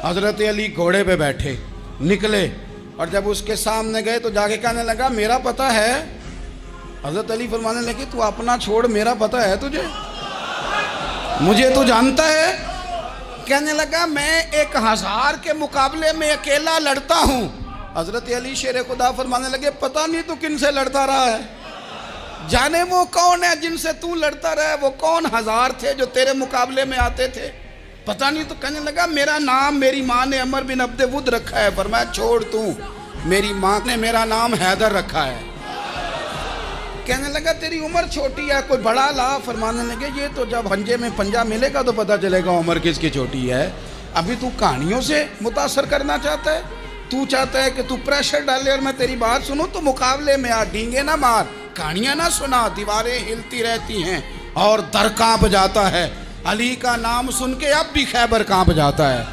हजरत अली घोड़े पे बैठे निकले और जब उसके सामने गए तो जाके कहने लगा मेरा पता है। हजरत अली फरमाने लगे तू अपना छोड़, मेरा पता है तुझे, मुझे तू जानता है। कहने लगा मैं 1000 के मुकाबले में अकेला लड़ता हूँ। हजरत अली शेर खुदा फरमाने लगे पता नहीं तू किन से लड़ता रहा है, जाने वो कौन है जिनसे तू लड़ता रहा है, वो कौन 1000 थे जो तेरे मुकाबले में आते थे, पता नहीं। तो कहने लगा मेरा नाम मेरी माँ ने अमर बिन अब्दे वुद रखा है। फरमाया छोड़ तू, मेरी माँ ने मेरा नाम हैदर रखा है। कहने लगा तेरी उम्र छोटी है, कोई बड़ा ला। फरमाने लगे ये तो जब पंजे में पंजा मिलेगा तो पता चलेगा उम्र किसकी छोटी है। अभी तू कहानियों से मुतासर करना चाहता है, तू चाहता है कि तू प्रेशर डाले और मैं तेरी बात सुनूं, तो मुकाबले में आ, डींगे ना मार, कहानियां ना सुना। दीवारें हिलती रहती हैं और दर कांप जाता है। अली का नाम सुन के अब भी खैबर कांप जाता है।